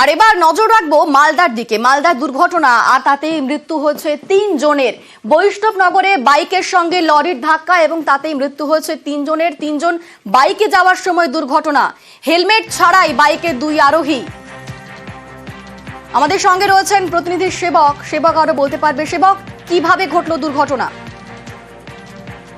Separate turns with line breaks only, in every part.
আর এবার নজর রাখবো মালদার দিকে। মালদার দুর্ঘটনা, আর তাতেই মৃত্যু হয়েছে 3 জনের। বৈষ্ণবনগরে বাইকের সঙ্গে লরির ধাক্কা এবং তাতেই মৃত্যু হয়েছে 3 জনের। 3 জন বাইকে যাওয়ার সময় দুর্ঘটনা, হেলমেট ছাড়াই বাইকের 2 আরোহী। আমাদের সঙ্গে রয়েছেন প্রতিনিধি সেবক আরো বলতে পারবে। সেবক, কিভাবে ঘটলো দুর্ঘটনা?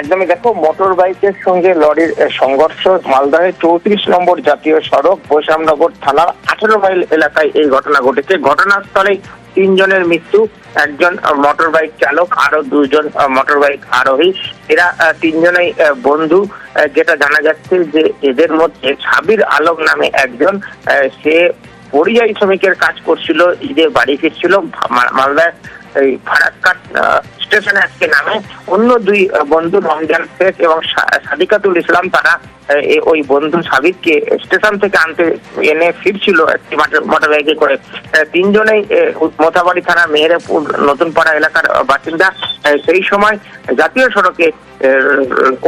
একদমই, দেখো, মোটর বাইকের সঙ্গে লরির সংঘর্ষ মালদহের 34 নম্বর জাতীয় সড়ক বৈষ্ণবনগর থানার 18 মাইল এলাকায় এই ঘটনা ঘটেছে। ঘটনাস্থলে 3 জনের মৃত্যু, একজন মোটর বাইক চালক, আরো 2 জন মোটর বাইক আরোহী। এরা 3 জনেই বন্ধু। যেটা জানা যাচ্ছে যে এদের মধ্যে সাবির আলম নামে একজন, সে পরিযায়ী শ্রমিকের কাজ করছিল, ঈদে বাড়ি ফিরছিল মালদায় এই ফারাক্কা স্টেশনে আজকে নামে। অন্য 2 বন্ধু রমজান শেখ এবং সাদিকাতুল ইসলাম, তারা ওই বন্ধু সাবিরকে স্টেশন থেকে এনে ফিরছিল একটি মোটর বাইকে করে। 3 জনেই মোথাবাড়ি থানা মেহেরপুর নতুন পাড়া এলাকার বাসিন্দা। সেই সময় জাতীয় সড়কে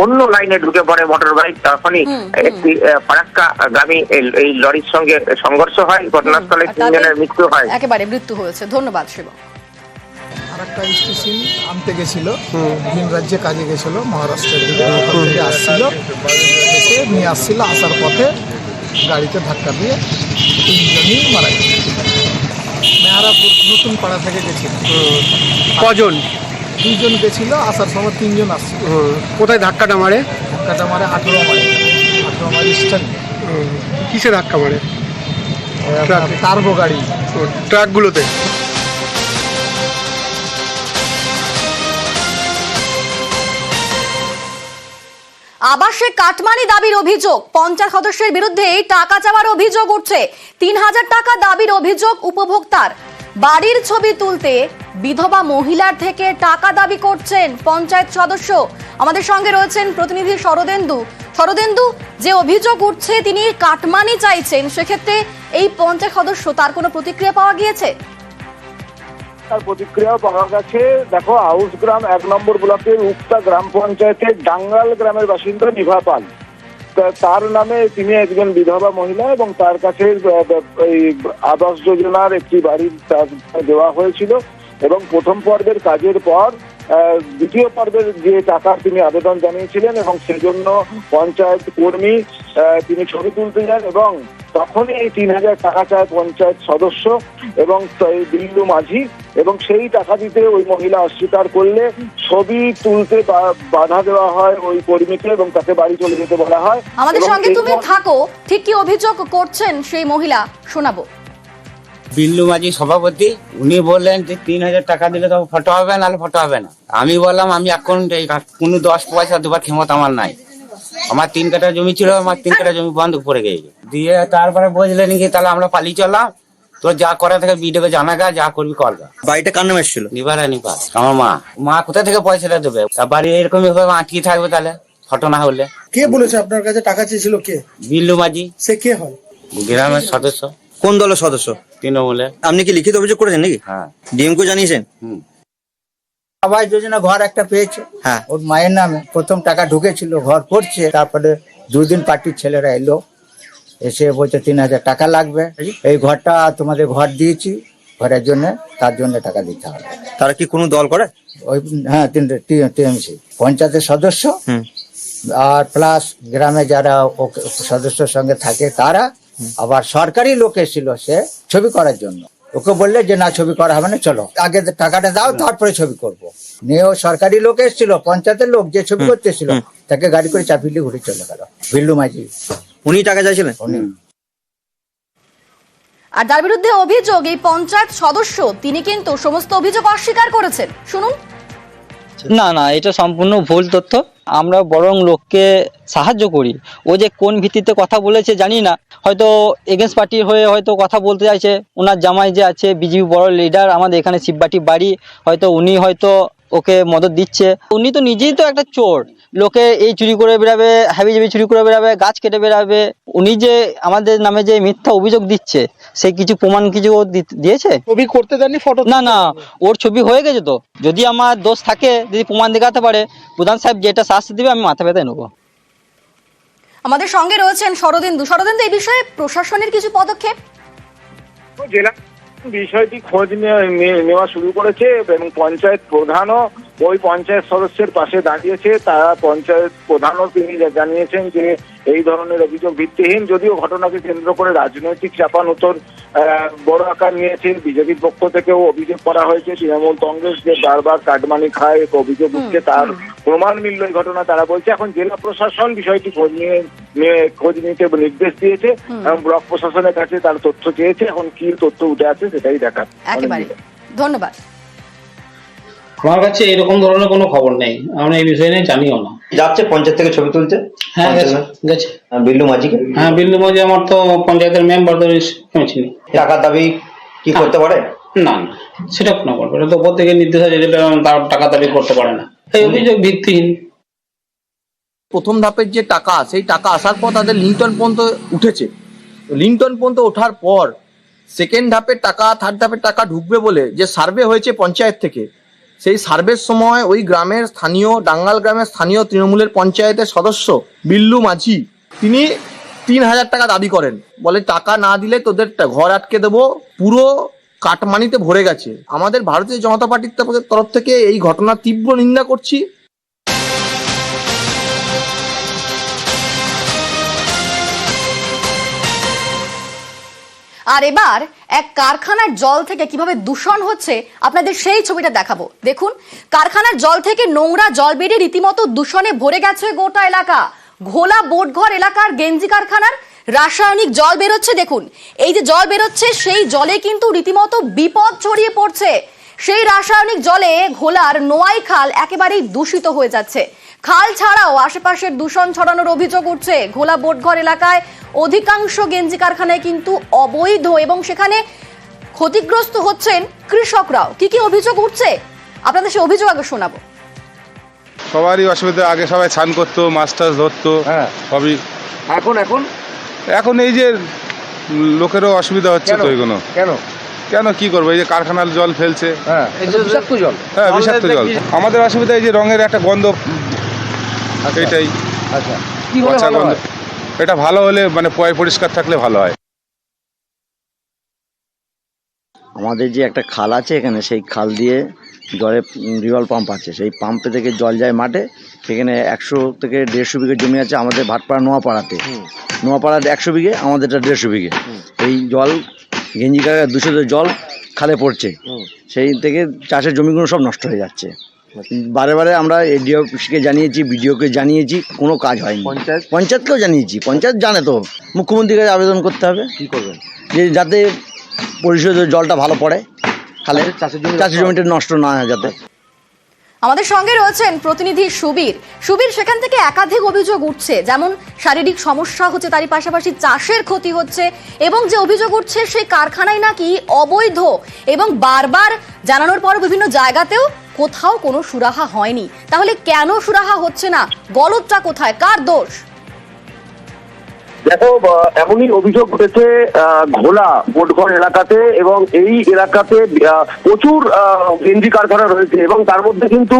অন্য লাইনে ঢুকে পড়ে মোটর বাইক। তখনই একটি ফারাক্কা গামী এই লরির সঙ্গে সংঘর্ষ হয়। ঘটনাস্থলে 3 জনের মৃত্যু হয়।
একেবারে মৃত্যু হয়েছে। ধন্যবাদ সেবক।
আরেকটা স্টেশন আনতে গেছিল, ভিন রাজ্যে কাজে গেছিল, মহারাষ্ট্রের দিকে থেকে আসছিল, এসে নিয়ে আসছিল। আসার পথে গাড়িতে ধাক্কা দিয়ে 3 জনই মারা গেছে। মেহারাপুর নতুন পাড়া থেকে গেছিল।
কজন?
2 জন গেছিল, আসার সময় 3 জন আসছিল।
কোথায় ধাক্কাটা মারে?
ধাক্কাটা মারে 18 মাইল স্ট্যান্ড।
কিসে ধাক্কা মারে?
টার্বো গাড়ি,
ট্রাকগুলোতে।
আবাসে কাটমানি দাবির অভিযোগ, পঞ্চায়েত সদস্যের বিরুদ্ধে টাকা চাওয়ার অভিযোগ উঠছে। 3000 টাকা দাবির অভিযোগ উপভোক্তার। বাড়ির ছবি তুলতে বিধবা মহিলার থেকে টাকা দাবি করছেন পঞ্চায়েত সদস্য। আমাদের সঙ্গে রয়েছেন প্রতিনিধি শরদেন্দু। যে অভিযোগ উঠছে তিনি কাটমানি চাইছেন, সেক্ষেত্রে এই পঞ্চায়েত সদস্য, তার কোনো প্রতিক্রিয়া পাওয়া গিয়েছে?
তার প্রতিক্রিয়াও পাওয়া গেছে। দেখো, আউসগ্রাম 1 নম্বর ব্লকের উক্তা গ্রাম পঞ্চায়েতের ডাঙ্গাল গ্রামের বাসিন্দা নিভা পাল। তার নামে তিনি একজন বিধবা মহিলা এবং তার কাছে এই আবাস যোজনার একটি বাড়ি দেওয়া হয়েছিল এবং প্রথম পর্বের কাজের পর দ্বিতীয় পর্বের যে টাকা তিনি আবেদন জানিয়েছিলেন এবং সেজন্য পঞ্চায়েত কর্মী তিনি ছবি তুলতে যান এবং তখনই এই 3000 টাকা চায় পঞ্চায়েত সদস্য এবং বিল্লু মাঝি, এবং সেই টাকা দিতে ওই মহিলা অস্বীকার করলে ছবি তুলতে বাধা দেওয়া হয় ওই কর্মীকে এবং তাকে বাড়ি চলে যেতে বলা হয়।
আমাদের সঙ্গে তুমি থাকো, ঠিক কি অভিযোগ করছেন সেই মহিলা শোনাবো।
বিল্লু মাঝি সভাপতি, উনি বললেন যে 3000 টাকা দিলে তো ফটো হবে, নাহলে ফটো হবে না। আমি বললাম আমি এখন কোনো 10 পয়সা দেবার ক্ষমতা আমার নাই। আমার 3 কাঠা জমি ছিল, আমার 3 কাঠা জমি বন্ধ করে গেছে দিয়ে তারপরে বুঝলেন কি, তাহলে আমরা পালিয়ে চললাম। তো যা করা থেকে বিডিওকে জানা গা, যা করবি করগা।
বাড়িটা কার নামে এসেছিল?
নিবাস। আমার মা কোথা থেকে পয়সাটা দেবে? বাড়ি এরকমই ভাবে আটকে থাকবে তাহলে ফটো না হলে।
কে বলেছে আপনার কাছে টাকা চেয়েছিল? কে?
বিল্লু মাঝি।
সে কে হয়?
গ্রামের সদস্য।
কোন দলের সদস্য?
তৃণমূলে।
আপনি কি লিখিত অভিযোগ করেছেন নাকি?
হ্যাঁ।
ডিএমকে জানিয়েছেন?
আবাস যোজনা ঘর একটা পেয়েছে,
হ্যাঁ।
ওর মায়ের নামে প্রথম টাকা ঢুকেছিল, ঘর করছে। তারপরে 2 দিন পার্টির ছেলেরা এলো, এসে বলছে 3000 টাকা লাগবে, এই ঘরটা তোমাদের ঘর দিয়েছি, ঘরের জন্য, তার জন্য টাকা দিতে হবে।
তারা কি কোনো দল করে?
ওই হ্যাঁ, টিএমসি পঞ্চায়েতের সদস্য আর প্লাস গ্রামে যারা সদস্যের সঙ্গে থাকে তারা, আবার সরকারি লোক এসেছিল সে ছবি করার জন্য। ওকে বললে যে না, ছবি করা হবে না, চলো আগে টাকাটা দাও, তারপরে ছবি করবো। নিয়ে ও সরকারি লোক এসেছিল, পঞ্চায়েতের লোক যে ছবি করতেছিল, তাকে গাড়ি করে চাপিয়ে ঘুরে চলে গেল। বিল্লু মাঝি
উনি টাকা চাইছিলেন?
আর যার বিরুদ্ধে অভিযোগ এই পঞ্চায়েত সদস্য, তিনি কিন্তু সমস্ত অভিযোগ অস্বীকার করেছেন। শুনুন।
না, এটা সম্পূর্ণ ভুল তথ্য। আমরা বরং লোককে সাহায্য করি। ও যে কোন ভিত্তিতে কথা বলেছে জানি না, হয়তো এগেন্স্ট পার্টির হয়ে হয়তো কথা বলতে চাইছে। ওনার জামাই যে আছে বিজেপি বড় লিডার, আমাদের এখানে শিববাটি বাড়ি, হয়তো উনি হয়তো ওকে মদত দিচ্ছে। উনি তো নিজেই তো একটা চোর, লোকে এই চুরি করে বেরাবে, হাবিজাবি চুরি করে বেরাবে, গাছ কেটে বেরাবে। উনি যে আমাদের নামে যে মিথ্যা অভিযোগ দিচ্ছে, সে কিছু প্রমাণ কিছু দিয়েছে?
ছবি করতে দেননি, ফটো?
না, ওর ছবি হয়ে গেছে। তো যদি আমার দোষ থাকে, যদি প্রমাণ দেখাতে পারে, প্রধান সাহেব যেটা শাস্তি দিবে আমি মাথা ব্যথা নেবো।
আমাদের সঙ্গে রয়েছেন শরদেন্দু। এই বিষয়ে প্রশাসনের কিছু পদক্ষেপ?
জেলা বিষয়টি খোঁজ নেওয়া শুরু করেছে এবং পঞ্চায়েত প্রধানও ওই পঞ্চায়েত সদস্যের পাশে দাঁড়িয়েছে। তারা পঞ্চায়েত প্রধানও তিনি জানিয়েছেন যে এই ধরনের অভিযোগ ভিত্তিহীন, যদিও ঘটনাকে কেন্দ্র করে রাজনৈতিক চাপানোতর বড় আকার নিয়েছে। বিজেপির পক্ষ থেকেও অভিযোগ করা হয়েছে তৃণমূল কংগ্রেস যে বারবার কাটমানি খায় এক অভিযোগ উঠছে, তার প্রমাণ মিলল এই ঘটনা। তারা বলছে এখন জেলা প্রশাসন বিষয়টি খোঁজ নিতে নির্দেশ দিয়েছে এবং ব্লক প্রশাসনের কাছে তার তথ্য চেয়েছে। এখন কি তথ্য উঠে আছে সেটাই দেখার।
একেবারে ধন্যবাদ।
আমার কাছে এরকম ধরনের কোনো খবর নেই, আমরা এই বিষয় নিয়ে জানিও না।
যাচ্ছে পঞ্চায়েত থেকে ছবি তুলতে?
হ্যাঁ গেছে।
বিল্লু মাঝিকে?
হ্যাঁ বিল্লু মাঝি আমার তো পঞ্চায়েতের মেম্বার ধরে চিনি।
টাকার দাবি কি করতে পারে?
না না, সেটা কোনো করবে, এটা তো উপর থেকে নির্দেশ আছে, যেটা তার টাকা দাবি করতে পারে না, এই অভিযোগ ভিত্তিহীন।
প্রথম ধাপের যে টাকা, সেই টাকা আসার পর তাদের লিংটন পর্যন্ত উঠেছে। লিংটন পর্যন্ত ওঠার পর সেকেন্ড ধাপের টাকা, থার্ড ধাপের টাকা ঢুকবে বলে যে সার্ভে হয়েছে পঞ্চায়েত থেকে, সেই সার্ভের সময় ওই গ্রামের স্থানীয়, ডাঙ্গাল গ্রামের স্থানীয় তৃণমূলের পঞ্চায়েতের সদস্য বিল্লু মাঝি তিনি 3,000 টাকা দাবি করেন। বলে টাকা না দিলে তোদের ঘর আটকে দেবো, পুরো কাটমানিতে ভরে গেছে। আমাদের ভারতীয় জনতা পার্টির তরফ থেকে এই ঘটনার তীব্র নিন্দা করছি।
আর এবার এক কারখানার জল থেকে কিভাবে দূষণ হচ্ছে আপনাদের সেই ছবিটা দেখাবো। দেখুন, কারখানার জল থেকে নোংরা জল বেরিয়ে রীতিমতো দূষণে ভরে গেছে গোটা এলাকা। ঘোলা বোটঘর এলাকার গেঞ্জি কারখানার রাসায়নিক জল বেরোচ্ছে। দেখুন, এই যে জল বেরোচ্ছে সেই জলে কিন্তু রীতিমতো বিপদ ছড়িয়ে পড়ছে। সেই রাসায়নিক জলে ঘোলার নোয়াই খাল একেবারেই দূষিত হয়ে যাচ্ছে। খাল ছাড়াও আশেপাশের দূষণ ছড়ানোর অভিযোগ উঠছে। ঘোলা বোটঘর এলাকায় অধিকাংশ গেঞ্জি কারখানায় কিন্তু অবৈধ এবং সেখানে ক্ষতিগ্রস্ত হচ্ছেন কৃষকরাও। কি কি অভিযোগ উঠছে আপনাদের সেই অভিযোগ আগে শোনাবো।
সবারই অসুবিধা, আগে সবাই স্নান করতো, মাছ টাছ ধরতো, সবই। এখন এই যে লোকেরও অসুবিধা হচ্ছে তো। এগুলো কেন কি করবো, এই যে কারখানার জল ফেলছে,
বিষাক্ত জল।
হ্যাঁ বিষাক্ত জল। আমাদের অসুবিধা এই যে রঙের একটা গন্ধ, এটাই।
আচ্ছা,
পচা গন্ধ। এটা ভালো হলে মানে পরিষ্কার থাকলে ভালো হয়।
আমাদের যে একটা খাল আছে এখানে, সেই খাল দিয়ে জলে রিওয়াল পাম্প আছে, সেই পাম্পে থেকে জল যায় মাঠে। সেখানে 100 থেকে 150 বিঘে জমি আছে আমাদের ভাটপাড়া নোয়াপাড়াতে। নোয়াপাড়াতে 100 বিঘে, আমাদেরটা 150 বিঘে। এই জল গেঞ্জি কারখানার দূষিত জল খালে পড়ছে, সেই থেকে চাষের জমিগুলো সব নষ্ট হয়ে যাচ্ছে। বারে বারে আমরা এডিওকে জানিয়েছি, বিডিওকে জানিয়েছি, কোনো কাজ হয়নি। পঞ্চায়েতকেও জানিয়েছি, পঞ্চায়েত জানে তো। মুখ্যমন্ত্রীর কাছে আবেদন করতে হবে, কি করবেন, যে যাতে পরিশোধিত জলটা ভালো পড়ে খালে, চাষের জমিটা নষ্ট না হয় যাতে।
আমাদের সঙ্গে রয়েছেন প্রতিনিধি সুবীর। সুবীর, সেখান থেকে একাধিক অভিযোগ উঠছে, যেমন শারীরিক সমস্যা হচ্ছে, তারই পাশাপাশি চাষের ক্ষতি হচ্ছে এবং যে অভিযোগ উঠছে সেই কারখানায় নাকি অবৈধ এবং বারবার জানানোর পর বিভিন্ন জায়গাতেও কোথাও কোনো সুরাহা হয়নি। তাহলে কেন সুরাহা হচ্ছে না? গলতটা কোথায়? কার দোষ?
দেখো, এমনই অভিযোগ উঠেছে ঘোলা বোটঘর এলাকাতে এবং এই এলাকাতে প্রচুর গেঞ্জি কারখানা রয়েছে এবং তার মধ্যে কিন্তু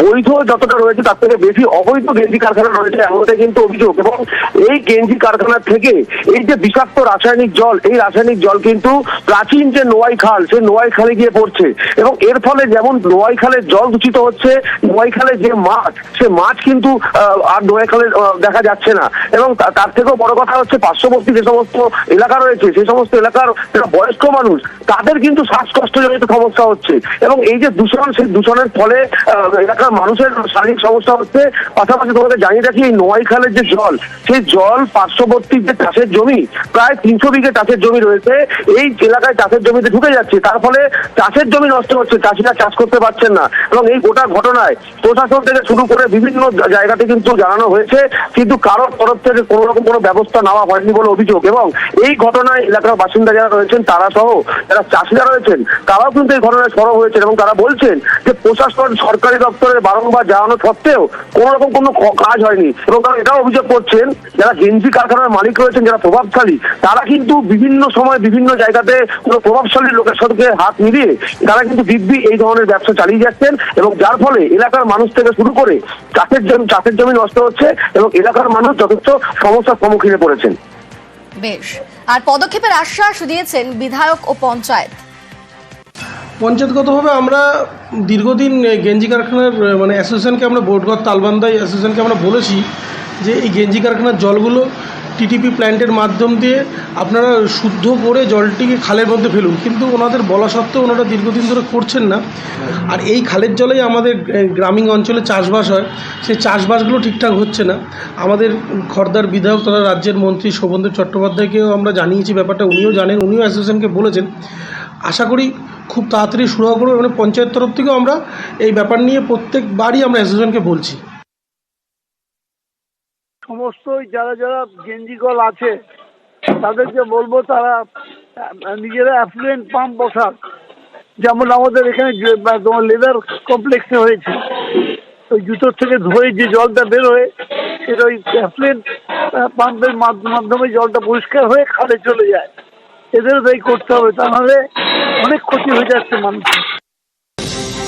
বৈধ যতটা রয়েছে তার থেকে বেশি অবৈধ গেঞ্জি কারখানা রয়েছে, এমনটাই কিন্তু অভিযোগ। এবং এই গেঞ্জি কারখানা থেকে এই যে বিষাক্ত রাসায়নিক জল, এই রাসায়নিক জল কিন্তু প্রাচীন যে নোয়াই খাল, সেই নোয়াই খালে গিয়ে পড়ছে এবং এর ফলে যেমন নোয়াই খালের জল দূষিত হচ্ছে, নোয়াই খালে যে মাছ, সে মাছ কিন্তু আর নোয়াই খালে দেখা যাচ্ছে না। এবং তার থেকেও বড় কথা হচ্ছে পার্শ্ববর্তী যে সমস্ত এলাকা রয়েছে, সেই সমস্ত এলাকার যারা বয়স্ক মানুষ, তাদের কিন্তু শ্বাসকষ্টজনিত সমস্যা হচ্ছে এবং এই যে দূষণ, সেই দূষণের ফলে এলাকার মানুষের শারীরিক সমস্যা হচ্ছে। পাশাপাশি তোমাদের জানিয়ে রাখি, এই নোয়াই খালের যে জল, সেই জল পার্শ্ববর্তী যে চাষের জমি, প্রায় 300 বিঘে চাষের জমি রয়েছে, এই এলাকায় চাষের জমিতে ঢুকে যাচ্ছে। তার ফলে চাষের জমি নষ্ট হচ্ছে, চাষিরা চাষ করতে পারছেন না এবং এই গোটা ঘটনায় প্রশাসন থেকে শুরু করে বিভিন্ন জায়গাতে কিন্তু জানানো হয়েছে, কিন্তু কারোর তরফ থেকে কোনো রকম কোনো ব্যবস্থা নেওয়া হয়নি বলে অভিযোগ। এবং এই ঘটনায় এলাকার বাসিন্দা যারা রয়েছেন, তারা সহ যারা চাষিরা রয়েছেন, তারাও কিন্তু এই ঘটনায় সরব হয়েছেন এবং তারা বলছেন যে প্রশাসন, সরকারি দপ্তরে বারংবার জানানো সত্ত্বেও কোনো রকম কোনো কাজ হয়নি। এবং তারা এটাও অভিযোগ করছেন, যারা গেঞ্জি কারখানার মালিক রয়েছেন, যারা প্রভাবশালী, তারা কিন্তু বিভিন্ন সময় বিভিন্ন জায়গাতে কোনো প্রভাবশালী লোকের সাথে হাত মিলিয়ে তারা কিন্তু দিব্যি এই ধরনের ব্যবসা চালিয়ে যাচ্ছেন এবং যার ফলে এলাকার মানুষ থেকে শুরু করে চাষের জমি নষ্ট হচ্ছে এবং এলাকার মানুষ যথেষ্ট সমস্যার সম্মুখীন পড়েছেন।
বেশ, আর পদক্ষেপের আশ্বাস দিয়েছেন বিধায়ক ও পঞ্চায়েত।
পঞ্চায়েতগতভাবে আমরা দীর্ঘদিন গেঞ্জি কারখানার মানে অ্যাসোসিয়েশনকে আমরা বোর্ডঘর তালবান্দাই অ্যাসোসিয়েশনকে আমরা বলেছি যে এই গেঞ্জি কারখানার জলগুলো টিটিপি প্ল্যান্টের মাধ্যম দিয়ে আপনারা শুদ্ধ করে জলটিকে খালের মধ্যে ফেলুন, কিন্তু ওনাদের বলা সত্ত্বেও ওনারা দীর্ঘদিন ধরে করছেন না। আর এই খালের জলেই আমাদের গ্রামীণ অঞ্চলে চাষবাস হয়, সেই চাষবাসগুলো ঠিকঠাক হচ্ছে না। আমাদের খড়দার বিধায়ক তথা রাজ্যের মন্ত্রী শোভনদেব চট্টোপাধ্যায়কেও আমরা জানিয়েছি ব্যাপারটা, উনিও জানেন, উনিও অ্যাসোসিয়েশনকে বলেছেন। আশা করি খুব তাড়াতাড়ি শুরু করবো, মানে পঞ্চায়েত তরফ থেকেও আমরা এই ব্যাপার নিয়ে প্রত্যেকবারই আমরা অ্যাসোসিয়েশনকে বলছি।
সমস্ত যারা যারা গেঞ্জি কল আছে তাদেরকে বলবো তারা নিজেরা অ্যাফ্লুয়েন্ট পাম্প বসাক, যেমন আমাদের এখানে তোমার লেদার কমপ্লেক্সে হয়েছে। ওই জুতোর থেকে ধরে যে জলটা বের হয়ে সেটা ওই অ্যাফ্লুয়েন্ট পাম্পের মাধ্যমে জলটা পরিষ্কার হয়ে খালে চলে যায়। এদেরও তাই করতে হবে, তা নাহলে অনেক ক্ষতি হয়ে যাচ্ছে মানুষের।